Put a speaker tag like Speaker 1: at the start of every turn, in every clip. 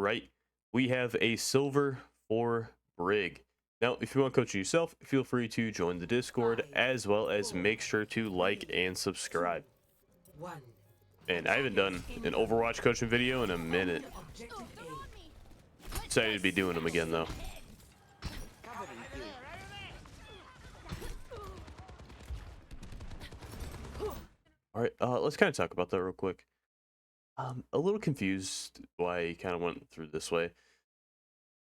Speaker 1: right, we have a silver for Brig. Now, if you want coaching yourself, feel free to join the Discord, as well as make sure to like and subscribe. And I haven't done an Overwatch coaching video in a minute. Excited to be doing them again, though. All right, let's kind of talk about that real quick. A little confused why I kind of went through this way.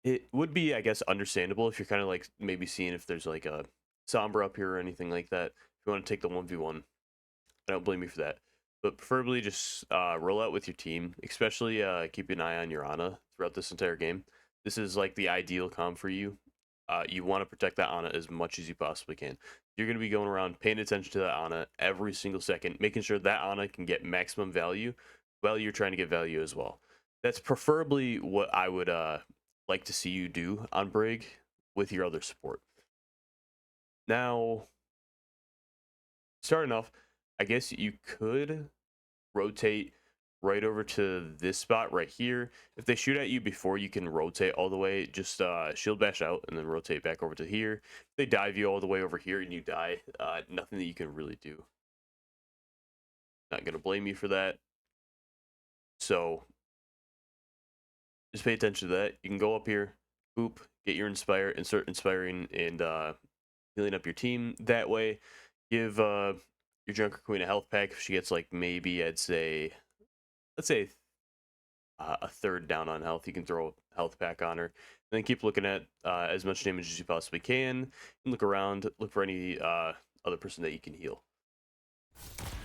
Speaker 1: It would be, I guess, understandable if you're kind of like maybe seeing if there's like a Sombra up here or anything like that. If you want to take the 1v1, I don't blame you for that. But preferably just roll out with your team, especially keep an eye on your Ana throughout this entire game. This is like the ideal comp for you. You want to protect that Ana as much as you possibly can. You're going to be going around paying attention to that Ana every single second, making sure that Ana can get maximum value while you're trying to get value as well. That's preferably what I would like to see you do on Brig with your other support. Now, starting off, I guess you could rotate right over to this spot right here. If they shoot at you before you can rotate all the way, just shield bash out and then rotate back over to here. If they dive you all the way over here and you die, nothing that you can really do. Not going to blame you for that. So just pay attention to that. You can go up here, boop, get your inspire, and start inspiring and healing up your team that way. Give your Junker Queen a health pack. If she gets like maybe I'd say, let's say a third down on health, you can throw a health pack on her. And then keep looking at as much damage as you possibly can. And look around, look for any other person that you can heal.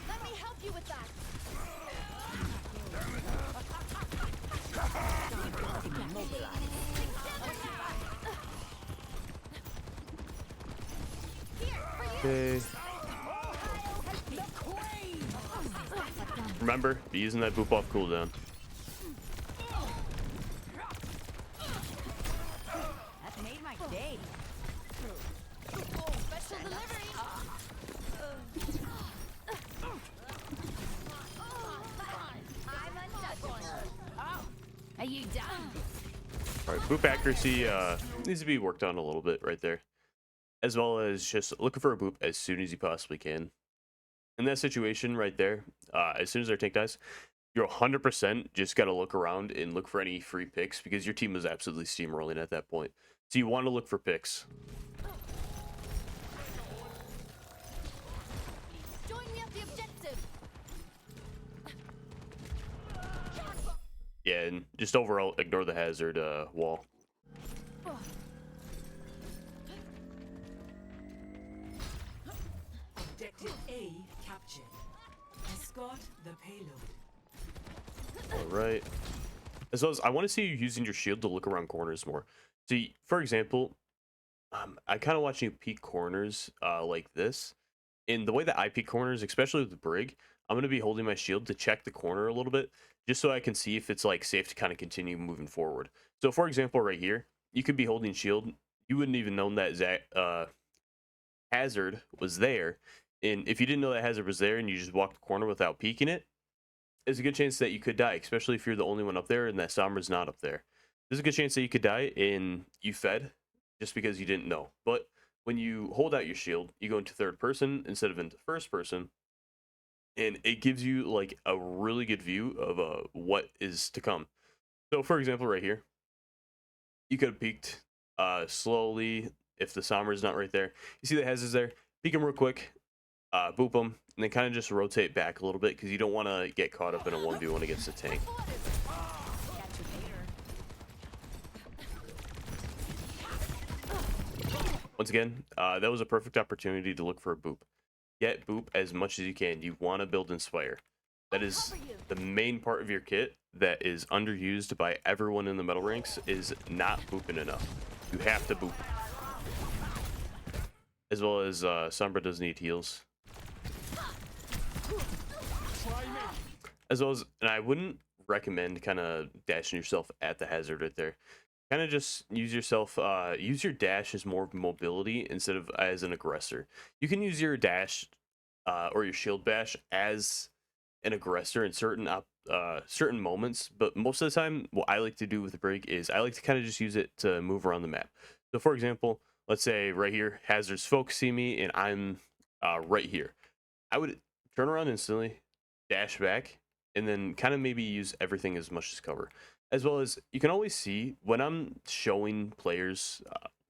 Speaker 2: Let me help you with that.
Speaker 1: Okay. Remember, be using that boop off cooldown.
Speaker 2: That made my day. Special delivery. I'm untouchable. Are you done?
Speaker 1: All right, boop accuracy needs to be worked on a little bit right there, as well as just looking for a boop as soon as you possibly can. In that situation right there, as soon as their tank dies, you're 100% just got to look around and look for any free picks because your team is absolutely steamrolling at that point. So you want to look for picks.
Speaker 2: Join me at the objective.
Speaker 1: Yeah, and just overall ignore the hazard wall.
Speaker 3: Objective A captured. Escort the payload.
Speaker 1: All right. As well as I want to see you using your shield to look around corners more. See, for example, I kind of watch you peek corners like this. And the way that I peek corners, especially with the Brig, I'm going to be holding my shield to check the corner a little bit, just so I can see if it's like safe to kind of continue moving forward. So, for example, right here, you could be holding shield. You wouldn't even know that hazard was there. And if you didn't know that hazard was there and you just walked the corner without peeking it, there's a good chance that you could die, especially if you're the only one up there and that Sombra's not up there. There's a good chance that you could die and you fed just because you didn't know. But when you hold out your shield, you go into third person instead of into first person, and it gives you like a really good view of what is to come. So, for example, right here, you could have peeked slowly if the Sombra's not right there. You see the hazards there? Peek them real quick, boop them, and then kind of just rotate back a little bit because you don't want to get caught up in a 1v1 against a tank. Once again, that was a perfect opportunity to look for a boop. Get boop as much as you can. You want to build Inspire. That is the main part of your kit that is underused by everyone in the metal ranks, is not booping enough. You have to boop. As well as Sombra does need heals. As well as, and I wouldn't recommend kind of dashing yourself at the hazard right there. Kind of just use yourself, use your dash as more mobility instead of as an aggressor. You can use your dash or your shield bash as an aggressor in certain moments, but most of the time, what I like to do with the Brig is I like to kind of just use it to move around the map. So, for example, let's say right here, Hazard's focusing me, and I'm right here. I would turn around instantly, dash back, and then kind of maybe use everything as much as cover. As well as you can always see when I'm showing players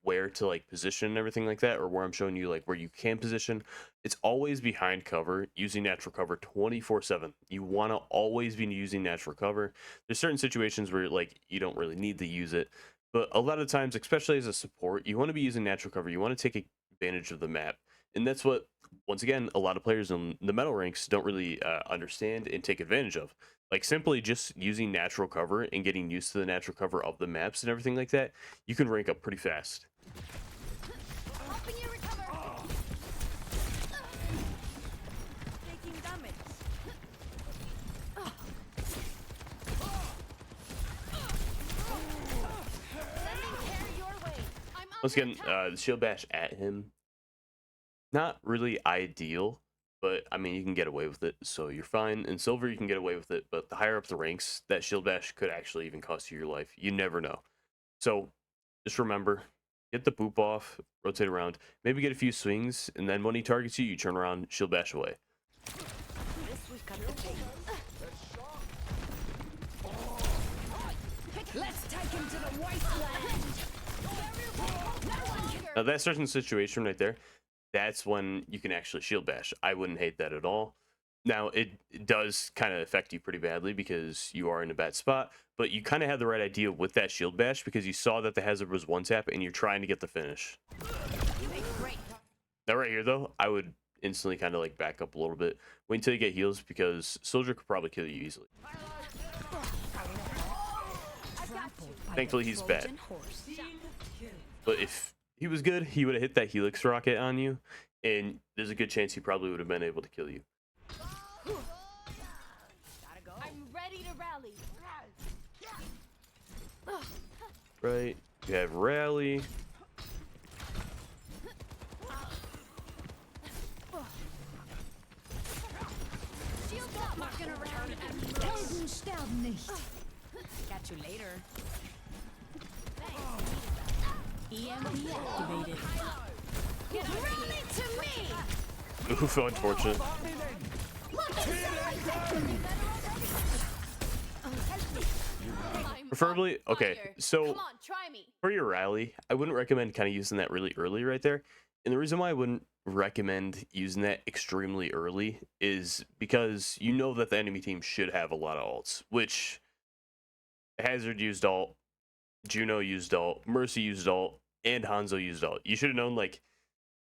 Speaker 1: where to like position and everything like that, or where I'm showing you like where you can position, it's always behind cover using natural cover 24/7. You want to always be using natural cover. There's certain situations where like you don't really need to use it, but a lot of times, especially as a support, you want to be using natural cover. You want to take advantage of the map, and that's what, once again, a lot of players in the metal ranks don't really understand and take advantage of. Like simply just using natural cover and getting used to the natural cover of the maps and everything like that, you can rank up pretty fast.
Speaker 2: Helping you recover.
Speaker 3: Taking damage.
Speaker 2: Sending care your way. I'm
Speaker 1: Once
Speaker 2: under
Speaker 1: again,
Speaker 2: attack.
Speaker 1: the shield bash at him, not really ideal, but I mean, you can get away with it, so you're fine. In silver, you can get away with it, but the higher up the ranks, that shield bash could actually even cost you your life. You never know. So just remember, get the boop off, rotate around, maybe get a few swings, and then when he targets you, you turn around, shield bash away.
Speaker 3: This will cut the tail.
Speaker 2: Let's take him to the wasteland.
Speaker 1: Now that certain situation right there, that's when you can actually shield bash. I wouldn't hate that at all. Now it does kind of affect you pretty badly because you are in a bad spot, but you kind of had the right idea with that shield bash because you saw that the hazard was one tap and you're trying to get the finish.
Speaker 2: You make great.
Speaker 1: Now right here though, I would instantly kind of like back up a little bit, wait until you get heals because soldier could probably kill you easily. Thankfully he's bad, but if he was good, he would have hit that helix rocket on you, and there's a good chance he probably would have been able to kill you.
Speaker 2: Gotta go. I'm ready to rally.
Speaker 1: Right, you have rally.
Speaker 2: Shield up. Not gonna return it.
Speaker 3: Helden sterben nicht.
Speaker 2: Catch you later.
Speaker 3: EMP activated.
Speaker 2: Rally to me.
Speaker 1: Oof, unfortunate. Preferably, okay, so
Speaker 2: Come on, try me.
Speaker 1: for your rally, I wouldn't recommend kind of using that really early right there. And the reason why I wouldn't recommend using that extremely early is because you know that the enemy team should have a lot of ults, which Hazard used ult, Juno used ult, Mercy used ult, and Hanzo used ult. You should have known, like,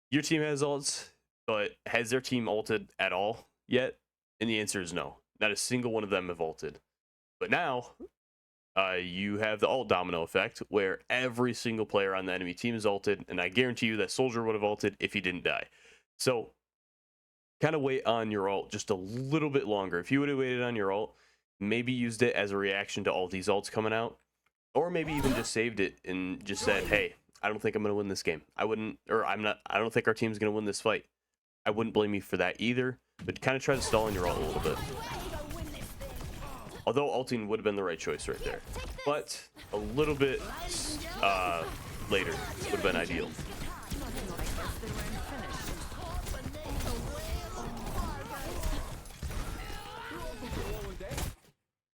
Speaker 1: your team has ults, but has their team ulted at all yet? And the answer is no. Not a single one of them have ulted. But now, you have the ult domino effect, where every single player on the enemy team is ulted, and I guarantee you that Soldier would have ulted if he didn't die. So, kind of wait on your ult just a little bit longer. If you would have waited on your ult, maybe used it as a reaction to all these ults coming out, or maybe even just saved it and just said, hey, I don't think I'm going to win this game. I don't think our team's going to win this fight. I wouldn't blame you for that either, but kind of try to stall in your ult a little bit. Although ulting would have been the right choice right there, but a little bit later would have been ideal.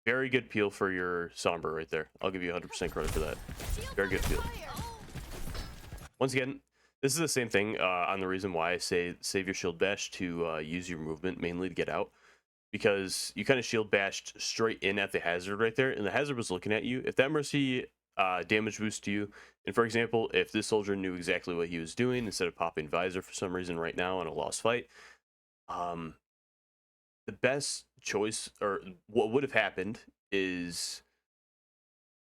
Speaker 1: Very good peel for your Sombra right there. I'll give you 100% credit for that. Very good peel. Once again, this is the same thing on the reason why I say save your shield bash to use your movement mainly to get out. Because you kind of shield bashed straight in at the hazard right there, and the hazard was looking at you. If that Mercy damage boost to you, and for example, if this soldier knew exactly what he was doing instead of popping visor for some reason right now in a lost fight, the best choice, or what would have happened, is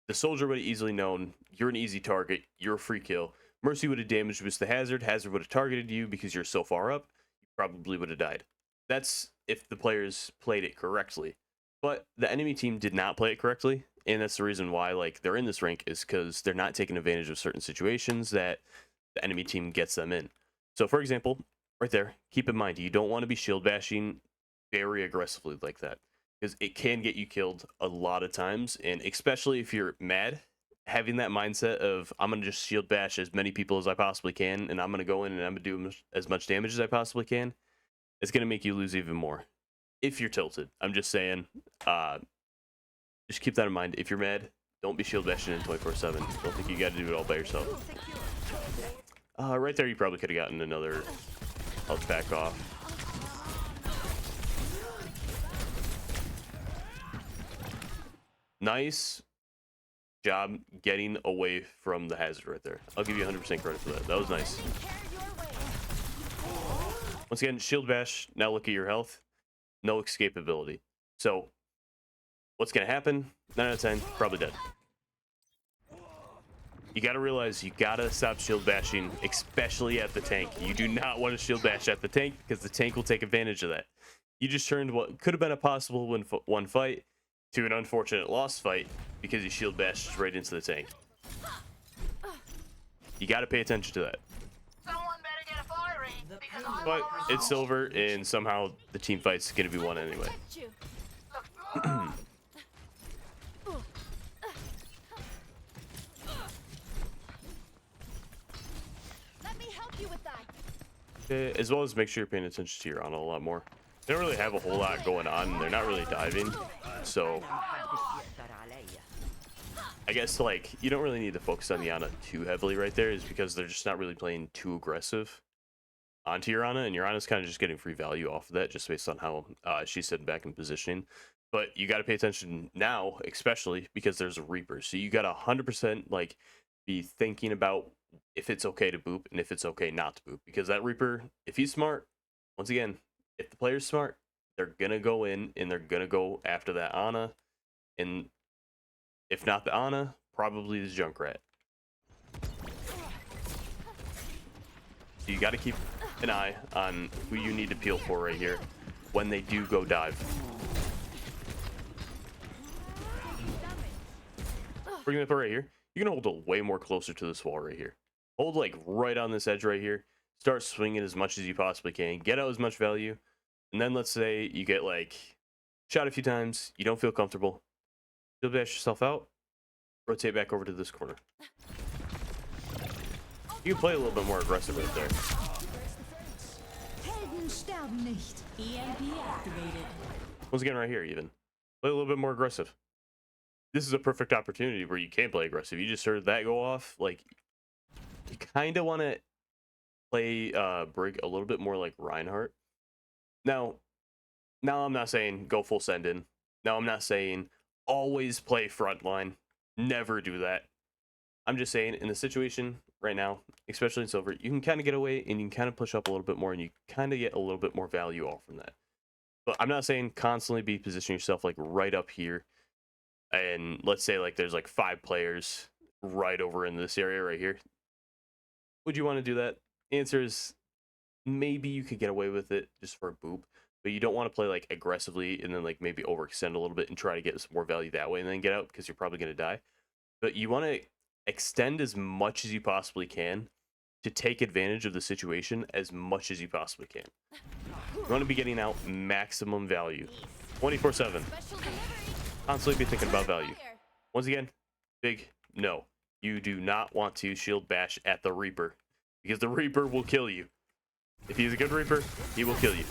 Speaker 1: the soldier would have easily known you're an easy target, you're a free kill. Mercy would have damage boosted the hazard would have targeted you because you're so far up, you probably would have died. That's if the players played it correctly. But the enemy team did not play it correctly, and that's the reason why like they're in this rank, is because they're not taking advantage of certain situations that the enemy team gets them in. So for example, right there, keep in mind you don't want to be shield bashing very aggressively like that, because it can get you killed a lot of times, and especially if you're mad, having that mindset of I'm gonna just shield bash as many people as I possibly can, and I'm gonna go in and I'm gonna do as much damage as I possibly can, it's gonna make you lose even more if you're tilted. I'm just saying, just keep that in mind. If you're mad, don't be shield bashing in 24/7. Don't think you got to do it all by yourself. Right there, you probably could have gotten another. I'll back off. Nice job getting away from the hazard right there. I'll give you 100% credit for that. That was nice. Once again, shield bash. Now look at your health. No escapability. So what's going to happen? 9 out of 10, probably dead. You got to realize you got to stop shield bashing, especially at the tank. You do not want to shield bash at the tank because the tank will take advantage of that. You just turned what could have been a possible one fight to an unfortunate lost fight because you shield bashed right into the tank. You got to pay attention to that.
Speaker 4: Someone better get a fire rate because I'm
Speaker 1: But it's silver, and somehow the team fight's going to be won anyway.
Speaker 2: Let me help you with that.
Speaker 1: As well as make sure you're paying attention to your Ana a lot more. They don't really have a whole lot going on. They're not really diving, so I guess like you don't really need to focus on the Ana too heavily right there, is because they're just not really playing too aggressive onto your Ana, and your Ana's kind of just getting free value off of that just based on how she's sitting back in positioning. But you got to pay attention now, especially because there's a Reaper, so you got to 100% like be thinking about if it's okay to boop and if it's okay not to boop, because that Reaper, if he's smart, once again, if the player's smart, they're gonna go in and they're gonna go after that Ana, and if not the Ana, probably the Junkrat. So you got to keep an eye on who you need to peel for right here when they do go dive. Bring it up right here. You're gonna hold it way more closer to this wall right here. Hold like right on this edge right here. Start swinging as much as you possibly can. Get out as much value. And then let's say you get like shot a few times. You don't feel comfortable. You'll bash yourself out. Rotate back over to this corner. You can play a little bit more aggressive right there.
Speaker 3: Helden sterben nicht. EMP activated.
Speaker 1: Once again, right here, even play a little bit more aggressive. This is a perfect opportunity where you can play aggressive. You just heard that go off. Like, you kind of want to play Brig a little bit more like Reinhardt. Now I'm not saying go full send in. Now I'm not saying always play frontline. Never do that. I'm just saying in the situation right now, especially in silver, you can kind of get away and you can kind of push up a little bit more and you kind of get a little bit more value off from that. But I'm not saying constantly be positioning yourself like right up here. And let's say like there's like 5 players right over in this area right here. Would you want to do that? Answer is maybe you could get away with it just for a boop, but you don't want to play like aggressively and then like maybe overextend a little bit and try to get some more value that way and then get out, because you're probably going to die. But you want to extend as much as you possibly can to take advantage of the situation as much as you possibly can. You want to be getting out maximum value 24/7.
Speaker 2: Special delivery.
Speaker 1: Constantly be thinking about value. Once again, big no. You do not want to shield bash at the Reaper, because the Reaper will kill you. If he's a good Reaper, he will kill you.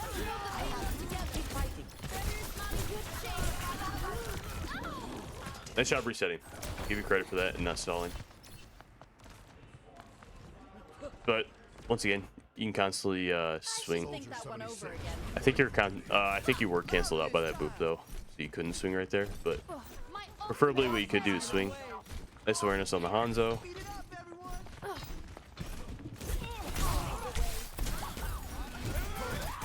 Speaker 1: Nice job resetting. Give you credit for that and not stalling. But once again, you can constantly swing.
Speaker 2: Think that one over again.
Speaker 1: I think you were canceled out by that boop though, so you couldn't swing right there. But
Speaker 2: My
Speaker 1: preferably, what you could do is swing. Nice awareness on the Hanzo.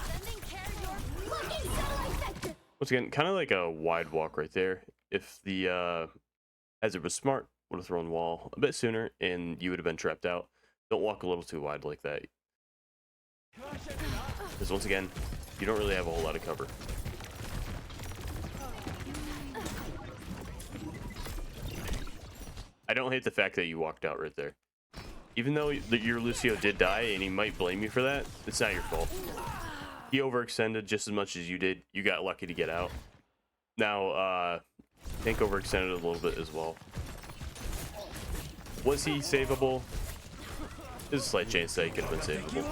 Speaker 2: sending care your looking so effective.
Speaker 1: Once again, kind of like a wide walk right there. If the hazard was smart, would have thrown wall a bit sooner, and you would have been trapped out. Don't walk a little too wide like that, because once again, you don't really have a whole lot of cover. I don't hate the fact that you walked out right there. Even though your Lucio did die and he might blame you for that, it's not your fault. He overextended just as much as you did. You got lucky to get out. Now, Tank overextended a little bit as well. Was he savable? There's a slight chance that he could have been savable.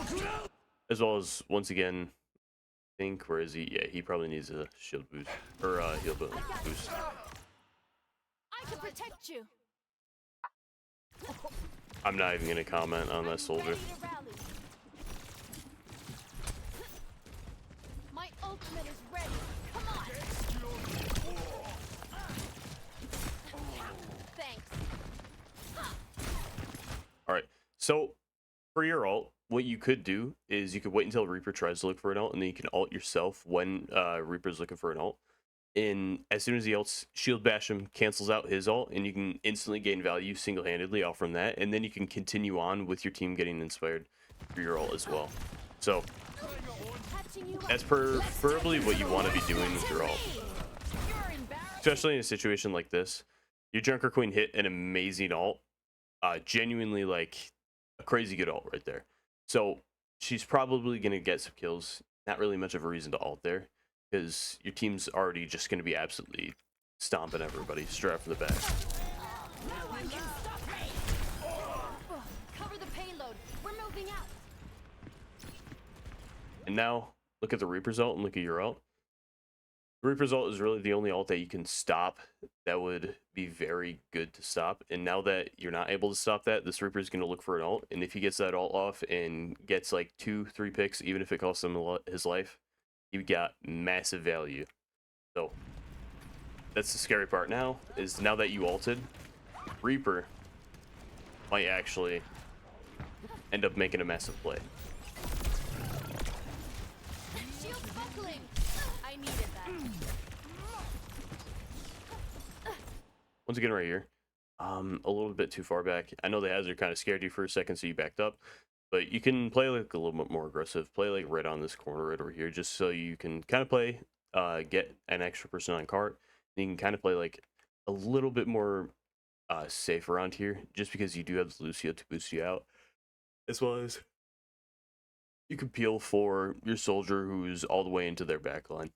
Speaker 1: As well as, once again, I think, where is he? Yeah, he probably needs a shield boost. Or heal boost.
Speaker 2: I can protect you.
Speaker 1: I'm not even going to comment on that soldier.
Speaker 2: Ready to rally. My ultimate is ready. Come on. Thanks.
Speaker 1: Alright, so for your ult, what you could do is you could wait until Reaper tries to look for an ult, and then you can ult yourself when Reaper's looking for an ult. And as soon as the ult's shield bash him, cancels out his ult, and you can instantly gain value single-handedly off from that, and then you can continue on with your team getting inspired for your ult as well. So that's preferably what you want to be doing with your ult. Especially in a situation like this. Your Junker Queen hit an amazing ult. Genuinely, like, a crazy good ult right there. So she's probably going to get some kills. Not really much of a reason to ult there, because your team's already just going to be absolutely stomping everybody straight off the bat.
Speaker 2: No one can stop me. Cover the payload. We're moving out.
Speaker 1: And now, look at the Reaper's ult and look at your ult. The Reaper's ult is really the only ult that you can stop that would be very good to stop. And now that you're not able to stop that, this Reaper's going to look for an ult. And if he gets that ult off and gets like 2-3 picks, even if it costs him his life, you got massive value. So that's the scary part now, is now that you ulted, Reaper might actually end up making a massive play.
Speaker 2: Shield buckling. I needed that.
Speaker 1: Once again, right here, a little bit too far back. I know the hazard kind of scared you for a second, so you backed up. But you can play like a little bit more aggressive. Play like right on this corner right over here, just so you can kind of play, get an extra person on cart. And you can kind of play like a little bit more safe around here, just because you do have Lucio to boost you out. As well as you can peel for your soldier who's all the way into their back line.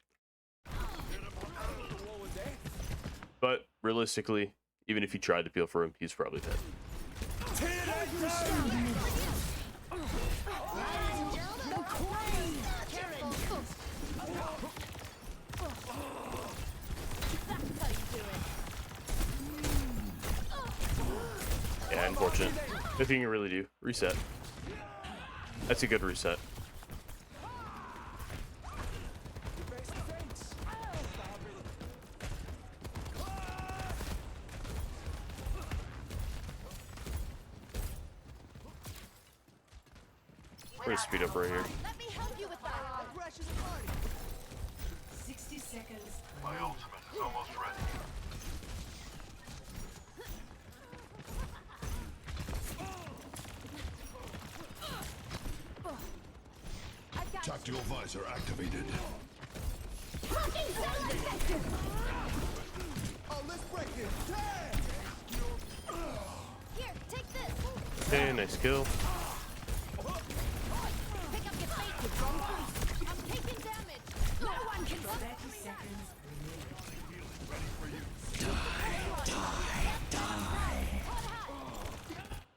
Speaker 1: But realistically, even if you tried to peel for him, he's probably dead. Yeah, unfortunate. Nothing you can really do. Reset. That's a good reset. We're gonna speed up right here.
Speaker 2: Let me help you with that.
Speaker 3: 60 seconds.
Speaker 5: My ultimate is almost ready.
Speaker 2: I've got
Speaker 5: Tactical visor activated.
Speaker 2: fucking sound effective.
Speaker 6: Oh, let's break it.
Speaker 2: Here, take this.
Speaker 1: Okay, nice kill.
Speaker 2: Pick up your fate, you drone beast. I'm taking damage. No one can stop
Speaker 3: 30 seconds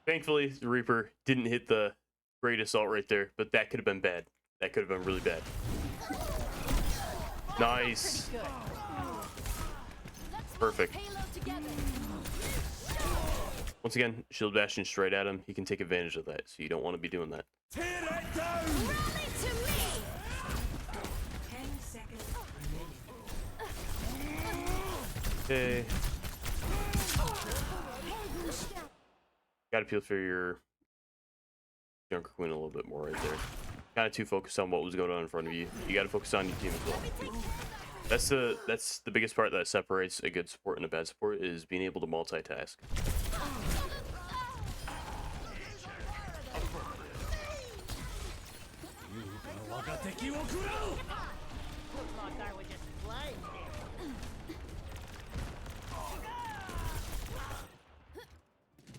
Speaker 1: Thankfully, the Reaper didn't hit the great assault right there, but that could have been bad. That could have been really bad. Nice.
Speaker 2: good. Let's
Speaker 1: Perfect.
Speaker 2: payload together.
Speaker 1: Once again, shield bashing straight at him. He can take advantage of that, so you don't want to be doing that.
Speaker 2: Rally to me.
Speaker 3: 10 seconds
Speaker 1: Okay. Gotta peel for your Junker Queen a little bit more right there. Kind of too focused on what was going on in front of you. You gotta focus on your team as well. That's the biggest part that separates a good support and a bad support, is being able to multitask.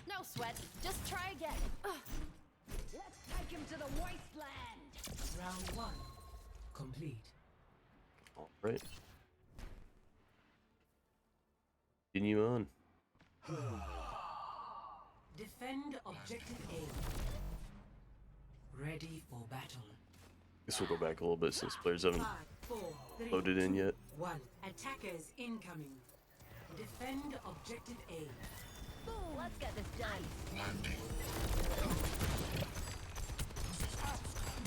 Speaker 2: No sweat. Just try again. Let's take him to the wasteland.
Speaker 3: Round 1. complete.
Speaker 1: All right. Continue on.
Speaker 3: Defend objective A. Ready for battle.
Speaker 1: Guess we'll go back a little bit since players haven't
Speaker 3: 5, 4, 3,
Speaker 1: loaded in yet.
Speaker 3: 1. Attackers incoming. Defend objective A.
Speaker 2: Let's get this done.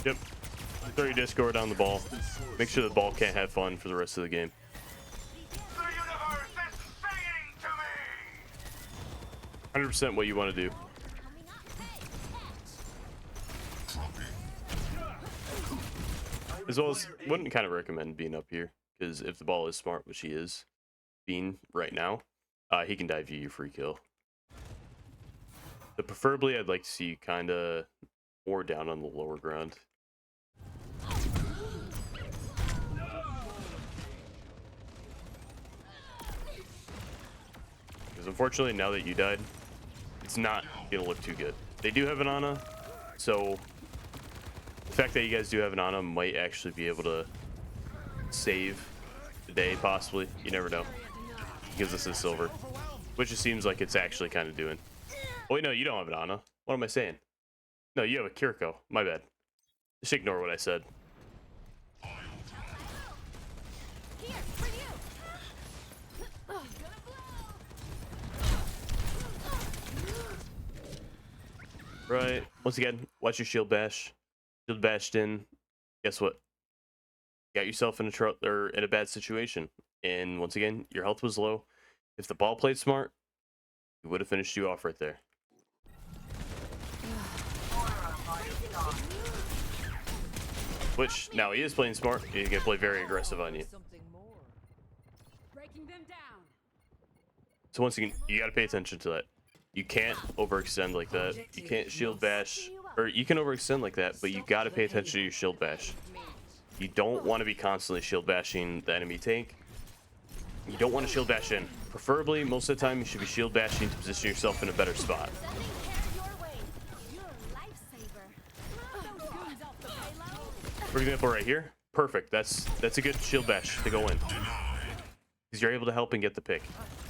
Speaker 1: Yep. Throw your Discord on the ball. Make sure the ball can't have fun for the rest of the game.
Speaker 5: The universe is singing to me!
Speaker 1: 100% what you want to do.
Speaker 2: Coming up. Hey, catch.
Speaker 1: As well as, wouldn't kind of recommend being up here, because if the ball is smart, which he is being right now, he can dive you free kill. But preferably, I'd like to see you kind of more down on the lower ground. Because unfortunately, now that you died, it's not going to look too good. They do have an Ana, so the fact that you guys do have an Ana might actually be able to save the day, possibly. You never know. Because this is silver. Which it seems like it's actually kind of doing. Oh, wait, no, you don't have an Ana. What am I saying? No, you have a Kiriko. My bad. Just ignore what I said.
Speaker 2: Here, for you. Gonna blow.
Speaker 1: Right. Once again, watch your shield bash. Shield bashed in. Guess what? You got yourself in a bad situation. And once again, your health was low. If the ball played smart, he would have finished you off right there. Which, now he is playing smart. He's going to play very aggressive on you.
Speaker 2: Breaking them down.
Speaker 1: So once again, you got to pay attention to that. You can't overextend like that. You can't shield bash. Or you can overextend like that, but you got to pay attention to your shield bash. You don't want to be constantly shield bashing the enemy tank. You don't want to shield bash in. Preferably, most of the time, you should be shield bashing to position yourself in a better spot.
Speaker 2: Sending care your way. You're a lifesaver. Those goons off the payload.
Speaker 1: For example, right here, perfect. That's a good shield bash to go in. Because you're able to help and get the pick.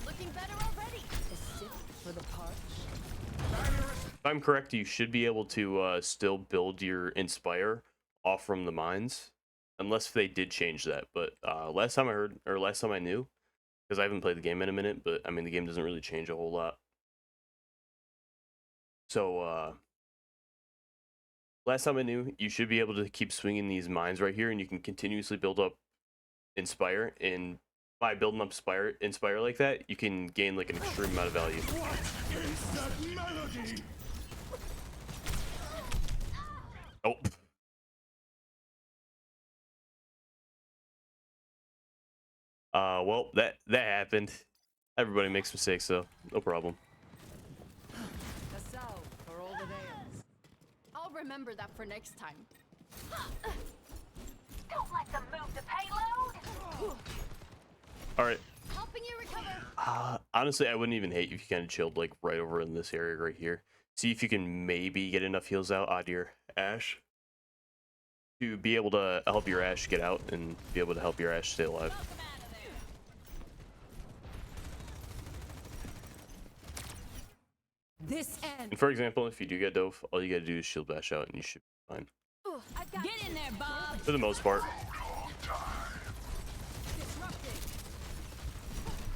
Speaker 2: Looking better already. A sip for the parch.
Speaker 1: If I'm correct, you should be able to still build your Inspire off from the mines. Unless they did change that. But last time I heard, or last time I knew, because I haven't played the game in a minute, but I mean, the game doesn't really change a whole lot. So, last time I knew, you should be able to keep swinging these mines right here, and you can continuously build up Inspire. And by building up Inspire like that, you can gain like an extreme amount of value. Oh. Well, that happened. Everybody makes mistakes, though. No problem.
Speaker 2: For all the days. I'll remember that for next time.
Speaker 4: Don't let them move the payload!
Speaker 1: All right.
Speaker 2: Helping you recover.
Speaker 1: Honestly, I wouldn't even hate if you kind of chilled like right over in this area right here. See if you can maybe get enough heals out of your Ashe to be able to help your Ashe get out and be able to help your Ashe stay alive.
Speaker 2: Welcome out of there. This end.
Speaker 1: And for example, if you do get dove, all you gotta do is shield bash out and you should be fine.
Speaker 2: I've got Get in there, Bob.
Speaker 1: For the most part.
Speaker 2: Disrupting.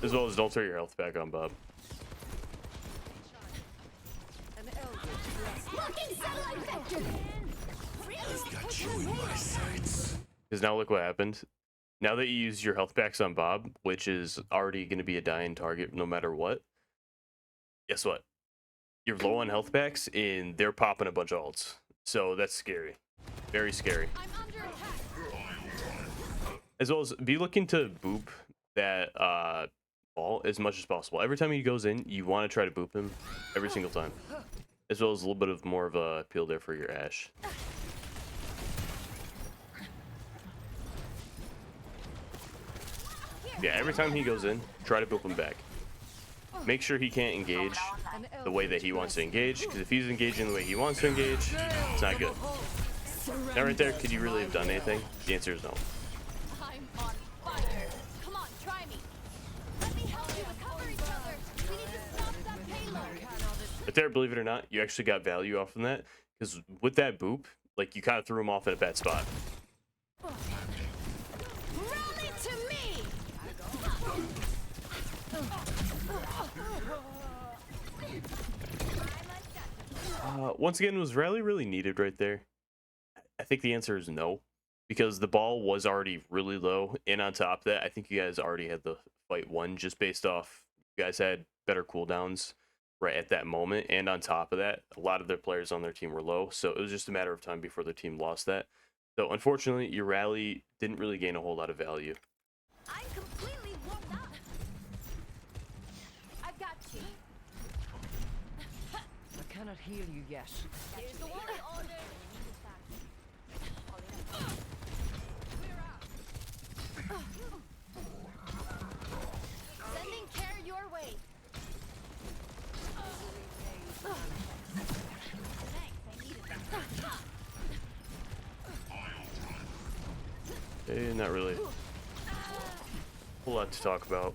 Speaker 1: As well as don't throw your health back on Bob.
Speaker 2: An elder. Looking satellite vector.
Speaker 1: Because now look what happened. Now that you use your health packs on Bob, which is already going to be a dying target no matter what, guess what? You're low on health packs and they're popping a bunch of ults. So that's scary. Very scary.
Speaker 2: I'm under attack.
Speaker 1: As well as be looking to boop that ball as much as possible. Every time he goes in, you want to try to boop him every single time. As well as a little bit of more of a appeal there for your Ashe. Yeah, every time he goes in, try to boop him back. Make sure he can't engage the way that he wants to engage, because if he's engaging the way he wants to engage, it's not good. Now right there, could you really have done anything? The answer is no.
Speaker 2: I'm on fire. Come on, try me. Let me help you recover each other. We need to stop that payload.
Speaker 1: Right there, believe it or not, you actually got value off from that, because with that boop, like, you kind of threw him off in a bad spot.
Speaker 2: Rally to me.
Speaker 1: Once again, was rally really needed right there? I think the answer is no, because the ball was already really low, and on top of that, I think you guys already had the fight won just based off you guys had better cooldowns right at that moment, and on top of that, a lot of their players on their team were low, so it was just a matter of time before their team lost that. So unfortunately, your rally didn't really gain a whole lot of value.
Speaker 2: I'm completely warmed up. I've got you.
Speaker 7: I cannot heal you yet.
Speaker 2: Here's the one I ordered. Sending care your way. Thanks, I needed that.
Speaker 1: Not really a whole lot to talk about.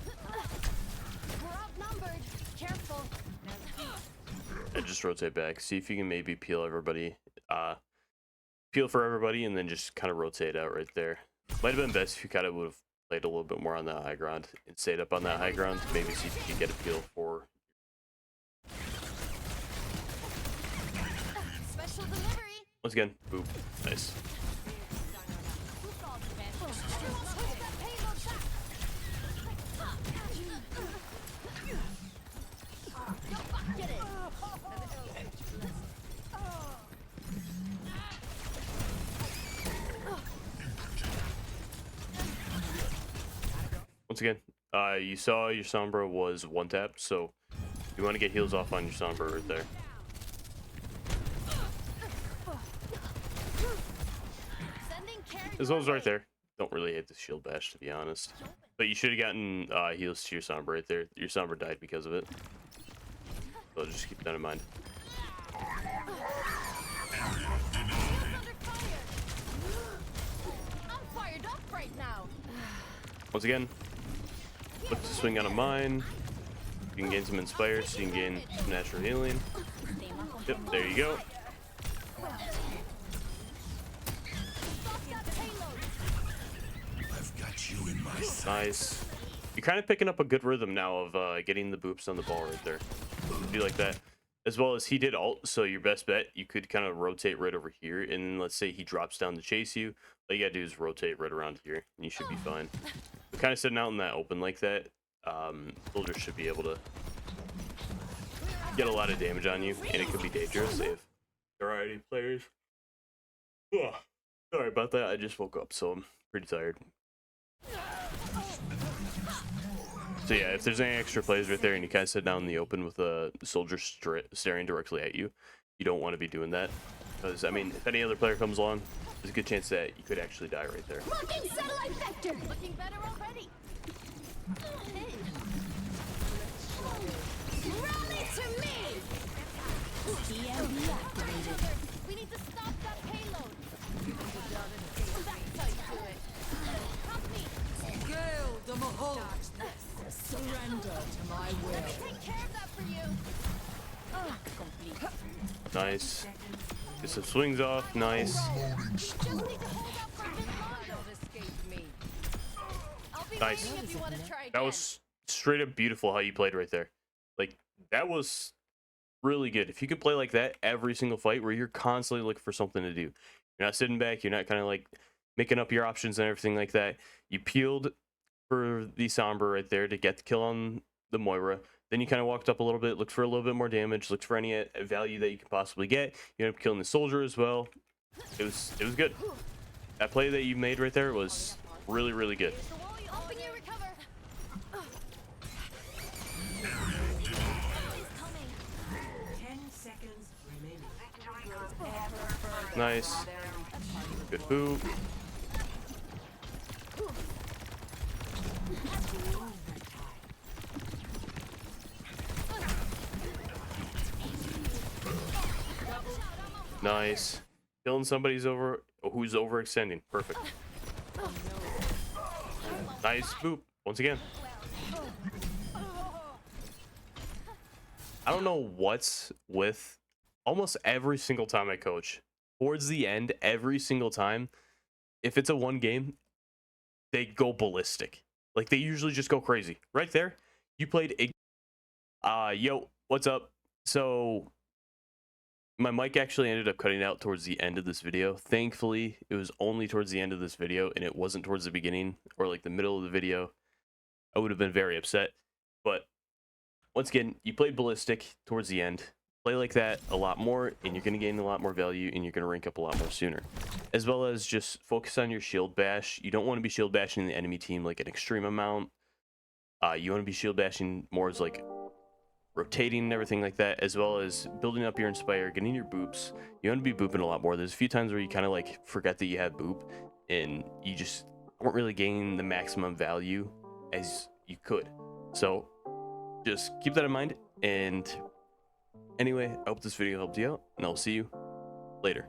Speaker 2: We're outnumbered. Careful.
Speaker 1: And just rotate back. See if you can maybe peel everybody. Peel for everybody, and then just kind of rotate out right there. Might have been best if you kind of would have played a little bit more on that high ground and stayed up on that high ground. Maybe see if you can get a peel for.
Speaker 2: Special delivery.
Speaker 1: Once again, boop. Nice. Once again, you saw your Sombra was one tap, so you want to get heals off on your Sombra right there. As well as right there. Don't really hate the shield bash, to be honest. But you should have gotten heals to your Sombra right there. Your Sombra died because of it. So just keep that in mind.
Speaker 2: I'm fired up right now.
Speaker 1: Once again, look to swing on a mine. You can gain some Inspire, so you can gain some natural healing. Yep, there you go.
Speaker 6: I've got you in my sight.
Speaker 1: Nice. You're kind of picking up a good rhythm now of getting the boops on the ball right there. Do like that. As well as he did ult, so your best bet, you could kind of rotate right over here, and then let's say he drops down to chase you. All you gotta do is rotate right around here, and you should be fine. But kind of sitting out in that open like that, soldiers should be able to get a lot of damage on you, and it could be dangerous if there are any players. Ugh. Sorry about that, I just woke up, so I'm pretty tired. So yeah, if there's any extra plays right there and you kind of sit down in the open with a soldier staring directly at you, you don't want to be doing that. Because, I mean, if any other player comes along, there's a good chance that you could actually die right there.
Speaker 2: Looking satellite vector. Looking better already. Rally to me. DMB activated. We need to stop that payload. That's how you do it. Help me.
Speaker 7: Gale the Mahal. Surrender to my will.
Speaker 2: Let me take care of that for you. Complete.
Speaker 1: Nice. Get some swings off. Nice.
Speaker 2: Just need to hold up for a bit longer.
Speaker 7: Don't escape me.
Speaker 2: I'll be
Speaker 1: Nice.
Speaker 2: waiting if you want to try again.
Speaker 1: That was straight up beautiful how you played right there. Like, that was really good. If you could play like that every single fight where you're constantly looking for something to do. You're not sitting back. You're not kind of like making up your options and everything like that. You peeled for the Sombra right there to get the kill on the Moira. Then you kind of walked up a little bit, looked for a little bit more damage, looked for any value that you could possibly get. You ended up killing the soldier as well. It was good. That play that you made right there was really, really good.
Speaker 2: Helping you recover.
Speaker 3: 10 seconds remaining.
Speaker 1: Nice. Good boot. Nice. Killing somebody's who's overextending. Perfect. Nice boop. Once again. I don't know what's with almost every single time I coach. Towards the end, every single time, if it's a one game, they go ballistic. Like they usually just go crazy. Right there, you played yo, what's up? So my mic actually ended up cutting out towards the end of this video. Thankfully, it was only towards the end of this video and it wasn't towards the beginning or like the middle of the video. I would have been very upset. But once again, you played ballistic towards the end. Play like that a lot more and you're going to gain a lot more value and you're going to rank up a lot more sooner. As well as just focus on your shield bash. You don't want to be shield bashing the enemy team like an extreme amount. You want to be shield bashing more as like rotating and everything like that, as well as building up your inspire, getting your boops. You want to be booping a lot more. There's a few times where you kind of like forget that you have boop and you just weren't really gaining the maximum value as you could. So just keep that in mind. And anyway, I hope this video helped you out and I'll see you later.